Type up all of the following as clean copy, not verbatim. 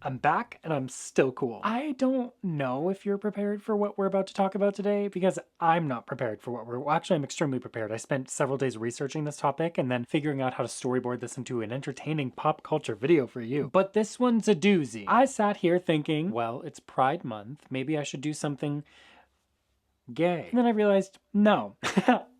I'm back and I'm still cool. I don't know if you're prepared for what we're about to talk about today because I'm not prepared for well, actually, I'm extremely prepared. I spent several days researching this topic and then figuring out how to storyboard this into an entertaining pop culture video for you. But this one's a doozy. I sat here thinking, well, it's Pride Month. Maybe I should do something gay. And then I realized, no,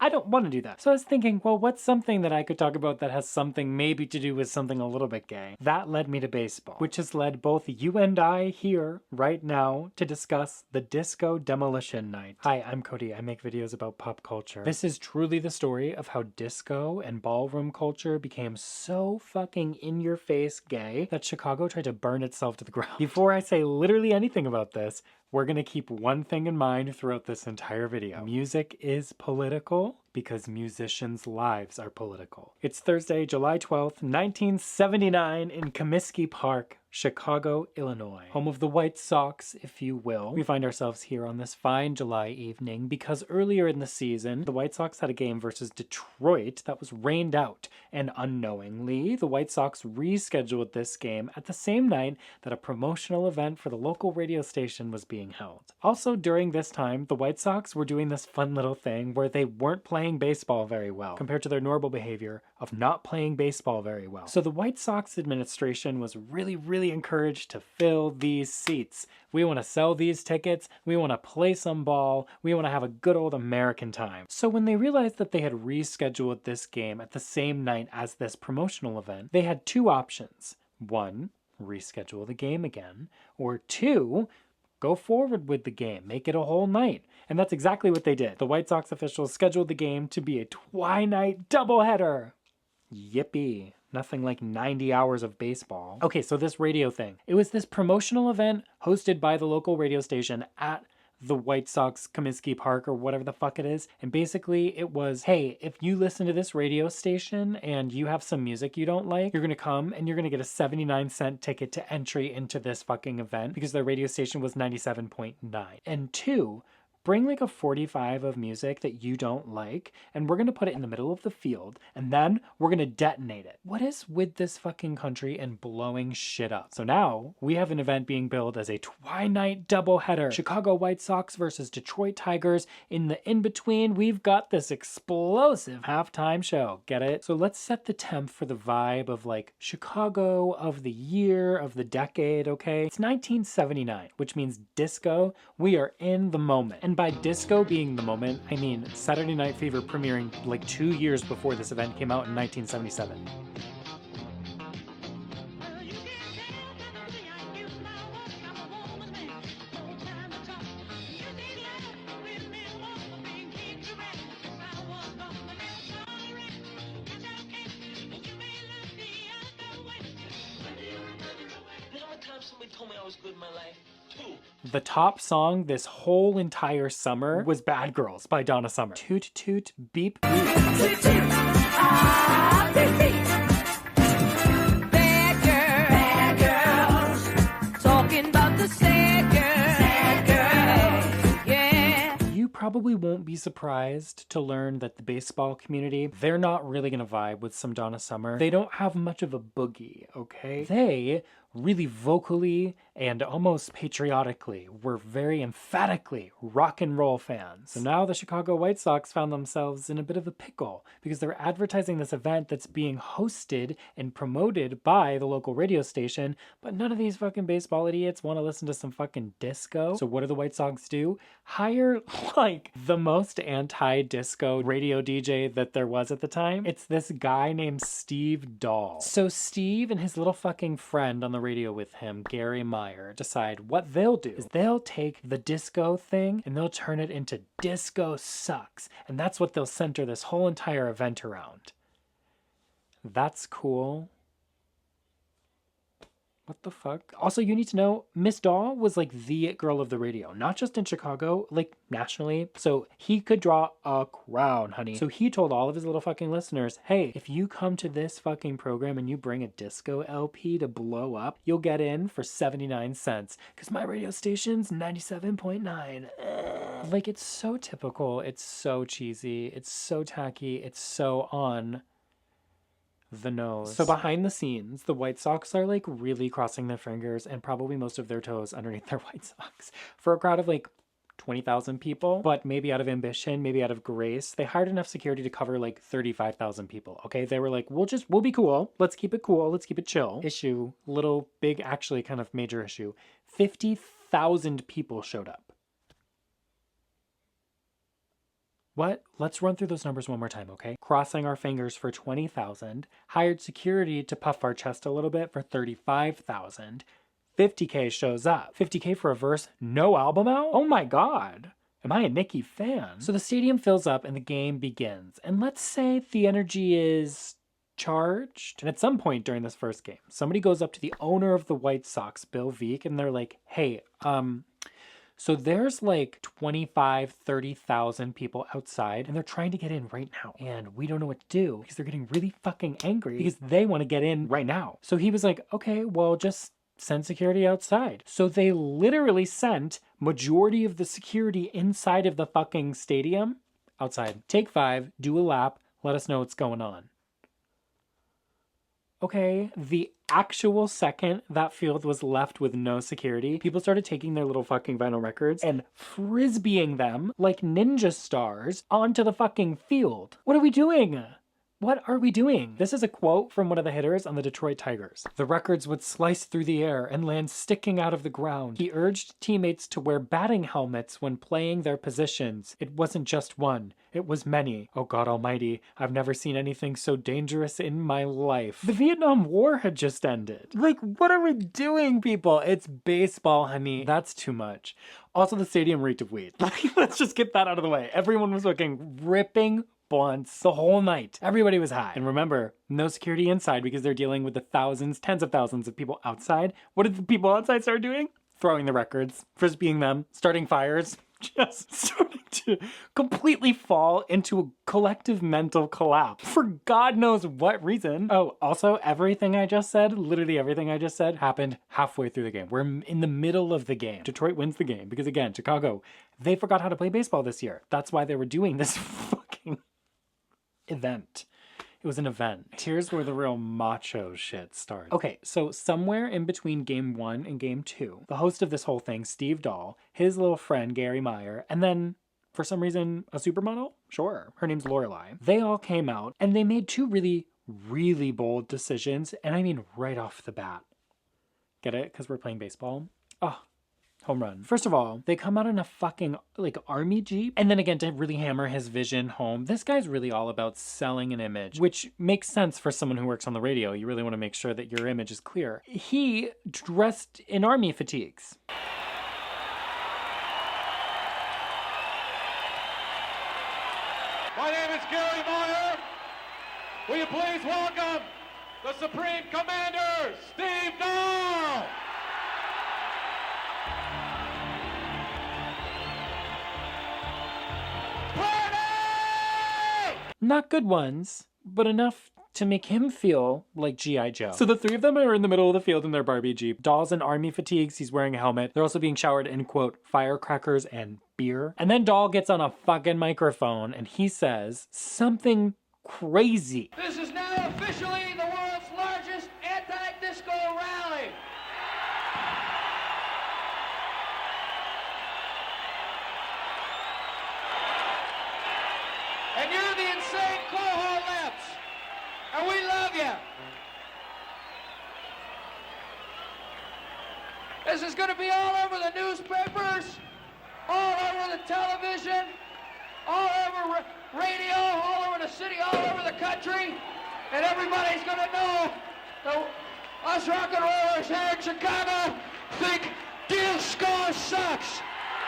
I don't want to do that. So I was thinking, well, what's something that I could talk about that has something maybe to do with something a little bit gay? That led me to baseball, which has led both you and I here right now to discuss the Disco Demolition Night. Hi, I'm Cody. I make videos about pop culture. This is truly the story of how disco and ballroom culture became so fucking in-your-face gay that Chicago tried to burn itself to the ground. Before I say literally anything about this, we're gonna keep one thing in mind throughout this entire video. Music is political because musicians' lives are political. It's Thursday, July 12th, 1979 in Comiskey Park, Chicago, Illinois. Home of the White Sox, if you will. We find ourselves here on this fine July evening because earlier in the season, the White Sox had a game versus Detroit that was rained out, and unknowingly, the White Sox rescheduled this game at the same night that a promotional event for the local radio station was being held. Also, during this time, the White Sox were doing this fun little thing where they weren't playing baseball very well compared to their normal behavior of not playing baseball very well. So the White Sox administration was really encouraged to fill these seats. We want to sell these tickets, we want to play some ball, we want to have a good old American time. So when they realized that they had rescheduled this game at the same night as this promotional event, they had two options. One, reschedule the game again, or two, go forward with the game, make it a whole night. And that's exactly what they did. The White Sox officials scheduled the game to be a twilight doubleheader. Yippee. Nothing like 90 hours of baseball. Okay, so this radio thing. It was this promotional event hosted by the local radio station at the White Sox Comiskey Park or whatever the fuck it is. And basically it was, hey, if you listen to this radio station and you have some music you don't like, you're gonna come and you're gonna get a 79-cent ticket to entry into this fucking event because their radio station was 97.9. And two, bring like a 45 of music that you don't like, and we're gonna put it in the middle of the field, and then we're gonna detonate it. What is with this fucking country and blowing shit up? So now we have an event being billed as a twilight doubleheader. Chicago White Sox versus Detroit Tigers. In the in-between, we've got this explosive halftime show. Get it? So let's set the temp for the vibe of like Chicago of the year, of the decade, okay? It's 1979, which means disco. We are in the moment. And by disco being the moment, I mean Saturday Night Fever premiering like 2 years before this event came out in 1977. Somebody told me I was good in my life. The top song this whole entire summer was Bad Girls by Donna Summer. Toot toot beep beep. Toot toot, ah, beep beep. Bad girls, talking about the sad girls, yeah. You probably won't be surprised to learn that the baseball community, they're not really gonna vibe with some Donna Summer. They don't have much of a boogie, okay? They really vocally and almost patriotically were very emphatically rock and roll fans. So now the Chicago White Sox found themselves in a bit of a pickle because they're advertising this event that's being hosted and promoted by the local radio station, but none of these fucking baseball idiots want to listen to some fucking disco. So what do the White Sox do? Hire like the most anti-disco radio DJ that there was at the time. It's this guy named Steve Dahl. So Steve and his little fucking friend on the radio with him, Gary Meyer, decide what they'll do is they'll take the disco thing and they'll turn it into Disco Sucks. And that's what they'll center this whole entire event around. That's cool. What the fuck? Also, you need to know, Miss Dahl was like the it girl of the radio, not just in Chicago, like nationally. So he could draw a crowd, honey. So he told all of his little fucking listeners, hey, if you come to this fucking program and you bring a disco LP to blow up, you'll get in for 79 cents. Because my radio station's 97.9. Like, it's so typical. It's so cheesy. It's so tacky. It's so on the nose. So behind the scenes, the White Sox are like really crossing their fingers and probably most of their toes underneath their White Sox for a crowd of like 20,000 people, but maybe out of ambition, maybe out of grace, they hired enough security to cover like 35,000 people. Okay, they were like, we'll be cool. Let's keep it cool. Let's keep it chill. Issue, little, big, actually kind of major issue. 50,000 people showed up. What? Let's run through those numbers one more time, okay? Crossing our fingers for 20,000, hired security to puff our chest a little bit for 35,000. 50K shows up. 50K for a verse, no album out? Oh my god. Am I a Nicki fan? So the stadium fills up and the game begins. And let's say the energy is charged. And at some point during this first game, somebody goes up to the owner of the White Sox, Bill Veeck, and they're like, hey, so there's like 25, 30,000 people outside and they're trying to get in right now. And we don't know what to do because they're getting really fucking angry because they want to get in right now. So he was like, okay, well, just send security outside. So they literally sent majority of the security inside of the fucking stadium outside. Take 5, do a lap, let us know what's going on. Okay, the actual second that field was left with no security, people started taking their little fucking vinyl records and frisbeeing them like ninja stars onto the fucking field. What are we doing? What are we doing? This is a quote from one of the hitters on the Detroit Tigers. The records would slice through the air and land sticking out of the ground. He urged teammates to wear batting helmets when playing their positions. It wasn't just one. It was many. Oh God almighty, I've never seen anything so dangerous in my life. The Vietnam War had just ended. Like, what are we doing, people? It's baseball, honey. That's too much. Also, the stadium reeked of weed. Let's just get that out of the way. Everyone was fucking ripping blunts the whole night. Everybody was high. And remember, no security inside because they're dealing with the thousands, tens of thousands of people outside. What did the people outside start doing? Throwing the records, frisbeeing them, starting fires, just starting to completely fall into a collective mental collapse for God knows what reason. Oh, also, everything I just said, literally everything I just said, happened halfway through the game. We're in the middle of the game. Detroit wins the game because, again, Chicago, they forgot how to play baseball this year. That's why they were doing this fucking event. It was an event. Here's where the real macho shit starts. Okay, so somewhere in between game 1 and game 2, the host of this whole thing, Steve Dahl, his little friend, Gary Meyer, and then, for some reason, a supermodel? Sure. Her name's Lorelai. They all came out, and they made 2 really, really bold decisions, and I mean right off the bat. Get it? Because we're playing baseball? Oh, home run. First of all, they come out in a fucking, like, army jeep. And then again, to really hammer his vision home, this guy's really all about selling an image, which makes sense for someone who works on the radio. You really want to make sure that your image is clear. He dressed in army fatigues. My name is Gary Meyer. Will you please welcome the Supreme Commander, Steve Dahl? Not good ones, but enough to make him feel like G.I. Joe. So the 3 of them are in the middle of the field in their Barbie Jeep. Dahl's in army fatigues, he's wearing a helmet. They're also being showered in, quote, firecrackers and beer. And then Dahl gets on a fucking microphone and he says something crazy. This is now officially the world's largest anti-disco rally. And you're the insane coho lips. And we love you. This is going to be all over the newspapers, all over the television, all over radio, all over the city, all over the country. And everybody's going to know that us rock and rollers here in Chicago think disco sucks.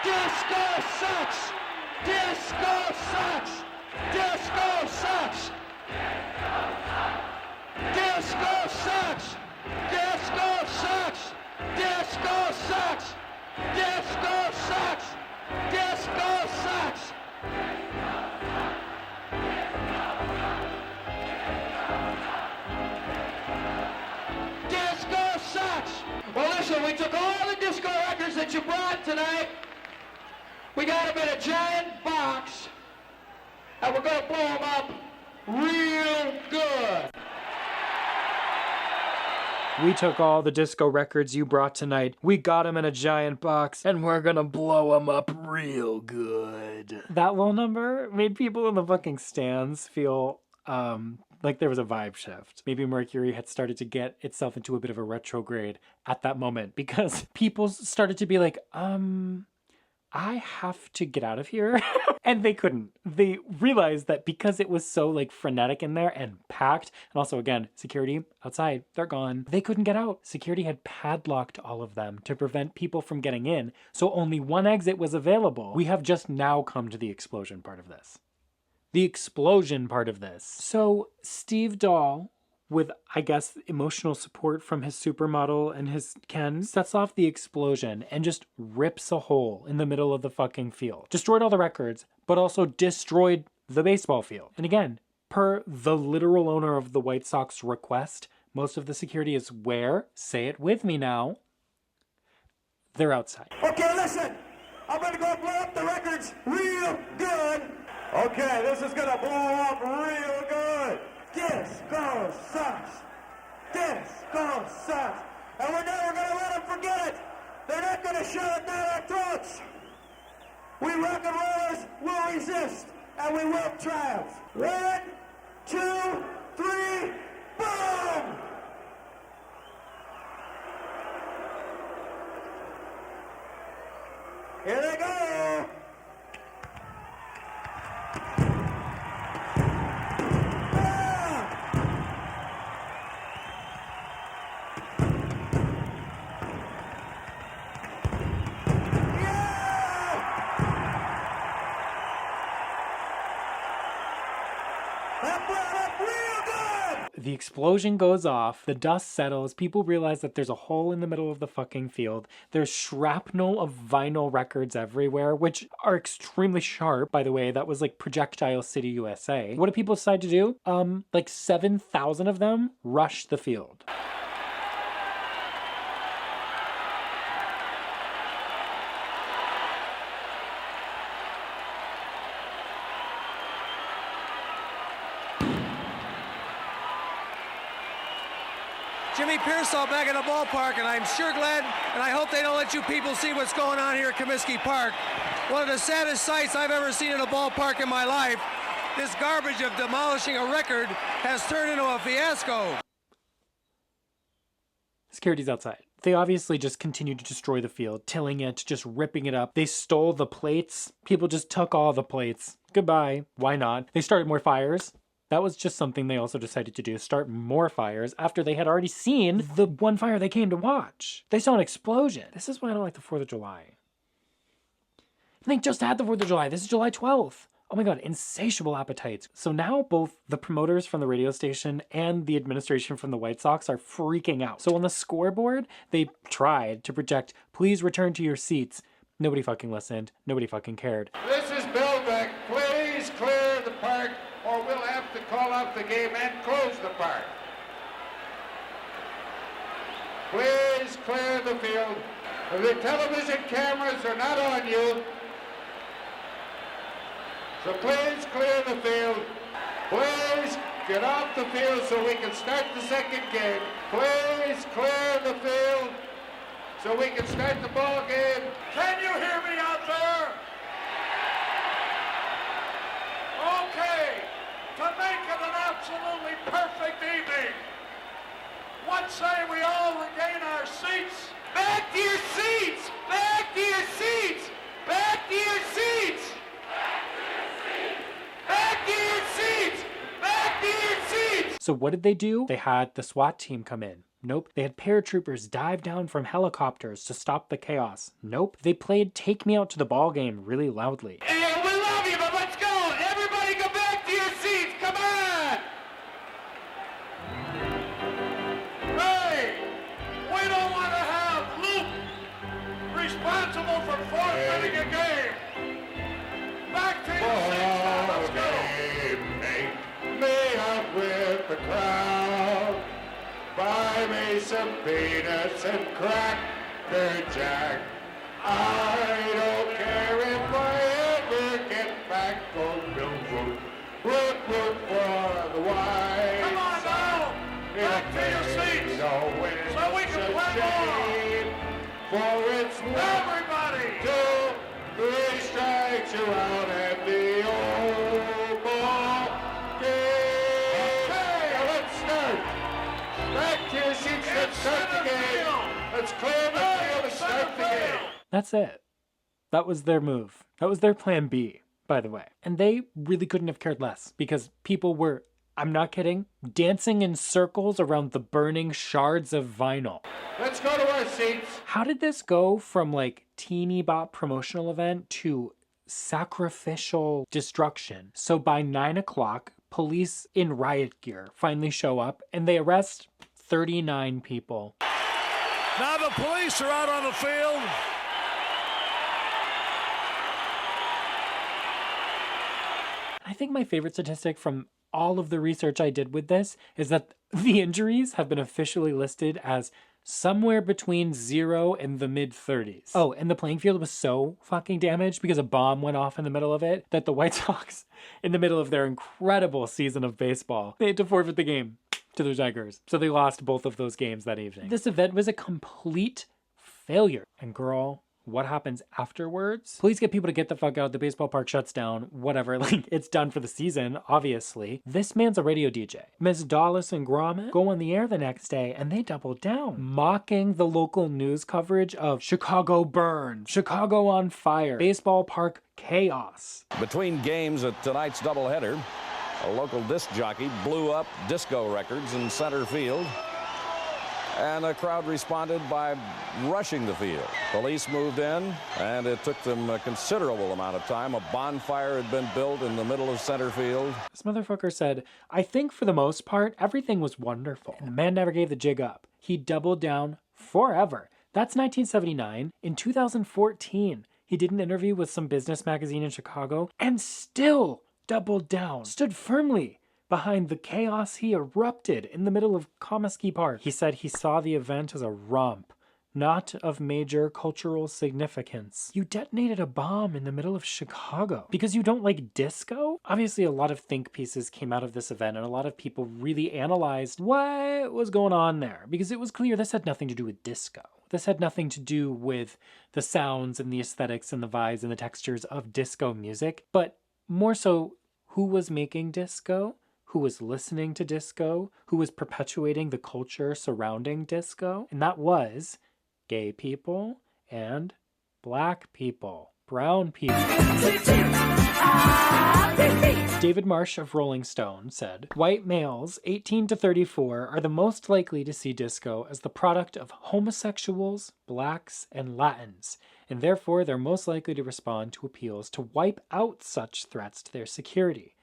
Disco sucks. Disco sucks. Disco sucks! Disco sucks! Disco sucks! Disco sucks! Disco sucks! Disco sucks! Disco sucks! Well, listen, we took all the disco records that you brought tonight. We got them in a giant box. And we're going to blow them up real good. We took all the disco records you brought tonight, we got them in a giant box, and we're gonna blow them up real good. That little number made people in the fucking stands feel like there was a vibe shift. Maybe Mercury had started to get itself into a bit of a retrograde at that moment because people started to be like, I have to get out of here. And they couldn't. They realized that because it was so like frenetic in there and packed, and also again, security outside, they're gone. They couldn't get out. Security had padlocked all of them to prevent people from getting in, so only one exit was available. We have just now come to the explosion part of this. The explosion part of this. So Steve Dahl, with, I guess, emotional support from his supermodel and his Ken, sets off the explosion and just rips a hole in the middle of the fucking field. Destroyed all the records, but also destroyed the baseball field. And again, per the literal owner of the White Sox request, most of the security is where? Say it with me now. They're outside. Okay, listen. I'm gonna go blow up the records real good. Okay, this is gonna blow up real good. Disco sucks. Disco sucks. And we're never gonna let them forget it. They're not gonna shove it down our throats. We rock and rollers will resist, and we will triumph. 1, 2, 3, boom! Here they go! The explosion goes off, the dust settles, people realize that there's a hole in the middle of the fucking field. There's shrapnel of vinyl records everywhere, which are extremely sharp, by the way. That was like Projectile City, USA. What do people decide to do? Like 7,000 of them rush the field. Jimmy Pearsall back in the ballpark, and I'm sure glad, and I hope they don't let you people see what's going on here at Comiskey Park. One of the saddest sights I've ever seen in a ballpark in my life. This garbage of demolishing a record has turned into a fiasco. Security's outside. They obviously just continued to destroy the field, tilling it, just ripping it up. They stole the plates. People just took all the plates. Goodbye. Why not? They started more fires. That was just something they also decided to do, start more fires after they had already seen the one fire they came to watch. They saw an explosion. This is why I don't like the 4th of July. They just had the 4th of July. This is July 12th. Oh my God, insatiable appetites. So now both the promoters from the radio station and the administration from the White Sox are freaking out. So on the scoreboard, they tried to project, please return to your seats. Nobody fucking listened. Nobody fucking cared. This is Bill Beck. Please clear the park, or we'll have to call off the game and close the park. Please clear the field. The television cameras are not on you. So please clear the field. Please get off the field so we can start the second game. Please clear the field so we can start the ball game. Can you hear me out there? Okay, to make it an absolutely perfect evening, what say we all regain our seats? Back to your seats! Back to your seats! Back to your seats! Back to your seats! Back to your seats! So what did they do? They had the SWAT team come in. Nope. They had paratroopers dive down from helicopters to stop the chaos. Nope. They played Take Me Out to the Ball Game really loudly. Hey, we love you, but let's go! Everybody go back to your seats! Come on! Hey! We don't want to have Luke responsible for forfeiting a game! Back to your seats now, let's go! Make me up with the crowd. Buy me some peanuts and Cracker Jack. I don't care if I ever get back on Millwood. Root for the White. Come on now! Back to your seats! for it's Everybody! 2, 3 strikes, you're out at the old ball game. Okay, now let's start. Back to your seats, let's start the game. Let's clear the field and start the game. That's it. That was their move. That was their plan B, by the way. And they really couldn't have cared less because people were, I'm not kidding, dancing in circles around the burning shards of vinyl. Let's go to our seats. How did this go from like teeny bop promotional event to sacrificial destruction? So by 9 o'clock, police in riot gear finally show up and they arrest 39 people. Now the police are out on the field. I think my favorite statistic from all of the research I did with this is that the injuries have been officially listed as somewhere between 0 and the mid-30s. Oh, and the playing field was so fucking damaged because a bomb went off in the middle of it that the White Sox, in the middle of their incredible season of baseball, they had to forfeit the game to the Tigers. So they lost both of those games that evening. This event was a complete failure. And girl, what happens afterwards? Police get people to get the fuck out. The baseball park shuts down. Whatever. Like, it's done for the season, obviously. This man's a radio DJ. Miss Dallas and Gromit go on the air the next day and they double down, mocking the local news coverage of Chicago burns, Chicago on fire, baseball park chaos. Between games at tonight's doubleheader, a local disc jockey blew up disco records in center field, and a crowd responded by rushing the field. Police moved in, and it took them a considerable amount of time. A bonfire had been built in the middle of center field. This motherfucker said, I think for the most part, everything was wonderful. And the man never gave the jig up. He doubled down forever. That's 1979. In 2014, he did an interview with some business magazine in Chicago and still doubled down, stood firmly behind the chaos he erupted in the middle of Comiskey Park. He said he saw the event as a romp, not of major cultural significance. You detonated a bomb in the middle of Chicago because you don't like disco? Obviously, a lot of think pieces came out of this event and a lot of people really analyzed what was going on there because it was clear this had nothing to do with disco. This had nothing to do with the sounds and the aesthetics and the vibes and the textures of disco music, but more so who was making disco, who was listening to disco, who was perpetuating the culture surrounding disco, and that was gay people and black people, brown people. David Marsh of Rolling Stone said, white males 18 to 34 are the most likely to see disco as the product of homosexuals, blacks, and Latins, and therefore they're most likely to respond to appeals to wipe out such threats to their security.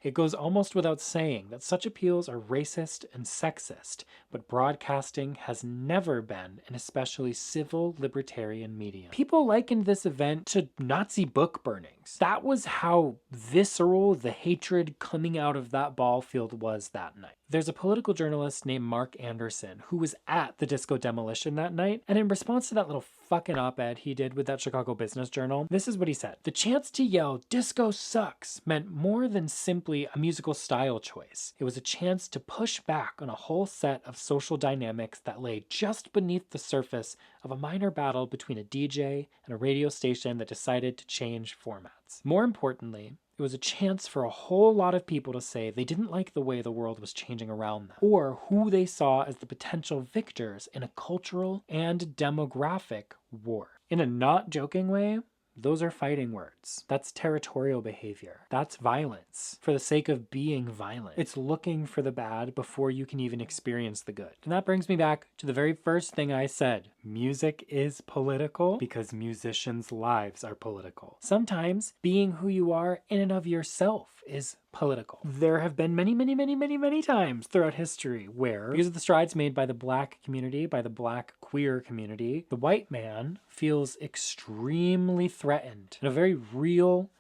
It goes almost without saying that such appeals are racist and sexist, but broadcasting has never been an especially civil libertarian medium. People likened this event to Nazi book burnings. That was how visceral the hatred coming out of that ball field was that night. There's a political journalist named Mark Anderson who was at the disco demolition that night, and in response to that little fucking op-ed he did with that Chicago Business Journal, this is what he said. The chance to yell, "Disco sucks," meant more than simply a musical style choice. It was a chance to push back on a whole set of social dynamics that lay just beneath the surface of a minor battle between a DJ and a radio station that decided to change formats. More importantly, it was a chance for a whole lot of people to say they didn't like the way the world was changing around them, or who they saw as the potential victors in a cultural and demographic war. In a not joking way, those are fighting words. That's territorial behavior. That's violence for the sake of being violent. It's looking for the bad before you can even experience the good. And that brings me back to the very first thing I said. Music is political because musicians' lives are political. Sometimes being who you are in and of yourself is political. There have been many times throughout history where, because of the strides made by the black community, by the black queer community, the white man feels extremely threatened in a very real,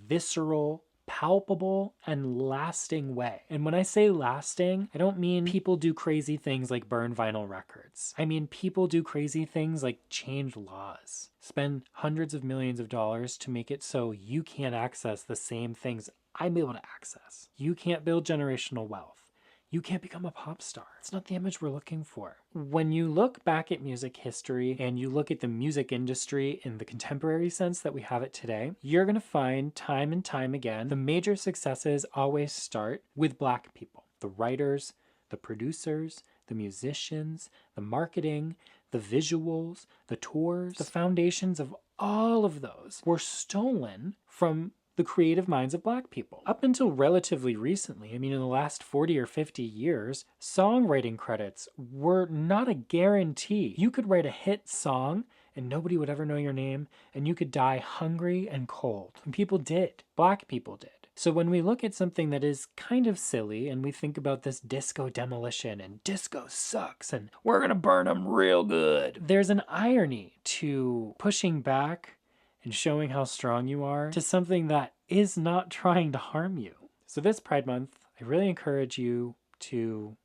visceral, palpable, and lasting way. And when I say lasting, I don't mean people do crazy things like burn vinyl records. I mean people do crazy things like change laws, spend hundreds of millions of dollars to make it so you can't access the same things I'm able to access. You can't build generational wealth. you can't become a pop star. It's not the image we're looking for. When you look back at music history and you look at the music industry in the contemporary sense that we have it today, you're going to find time and time again, the major successes always start with Black people. The writers, the producers, the musicians, the marketing, the visuals, the tours, the foundations of all of those were stolen from the creative minds of Black people. Up until relatively recently, I mean, in the last 40 or 50 years, songwriting credits were not a guarantee. You could write a hit song and nobody would ever know your name, and you could die hungry and cold. And people did. Black people did. So when we look at something that is kind of silly and we think about this disco demolition and disco sucks and we're gonna burn them real good, there's an irony to pushing back and showing how strong you are to something that is not trying to harm you. So this Pride Month, I really encourage you to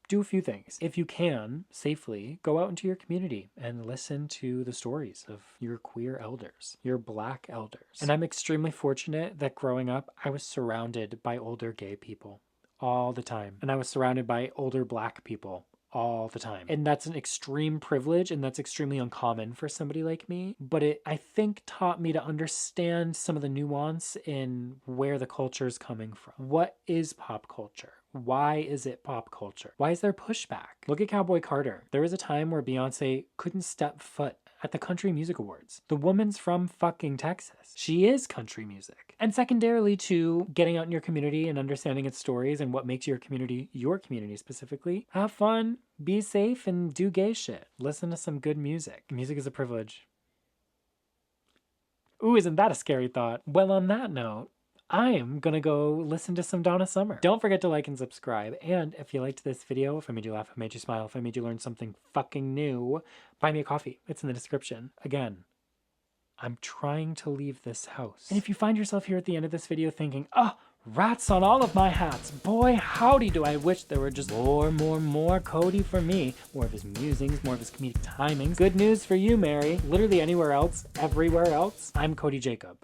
do a few things. If you can, safely, go out into your community and listen to the stories of your queer elders, your Black elders. And I'm extremely fortunate that growing up, I was surrounded by older gay people all the time. And I was surrounded by older Black people all the time. And that's an extreme privilege, and that's extremely uncommon for somebody like me. But it, I think, taught me to understand some of the nuance in where the culture is coming from. What is pop culture? Why is it pop culture? Why is there pushback? Look at Cowboy Carter. There was a time where Beyonce couldn't step foot at the Country Music Awards. The woman's from fucking Texas. She is country music. And secondarily to getting out in your community and understanding its stories and what makes your community specifically, have fun, be safe, and do gay shit. Listen to some good music. Music is a privilege. Ooh, isn't that a scary thought? Well, on that note, I'm gonna go listen to some Donna Summer. Don't forget to like and subscribe. And if you liked this video, if I made you laugh, if I made you smile, if I made you learn something fucking new, buy me a coffee. It's in the description. Again, I'm trying to leave this house. And if you find yourself here at the end of this video thinking, oh, rats on all of my hats. Boy, howdy do I wish there were just more Cody for me. More of his musings, more of his comedic timings. Good news for you, Mary. Literally anywhere else, everywhere else, I'm Cody Jacob.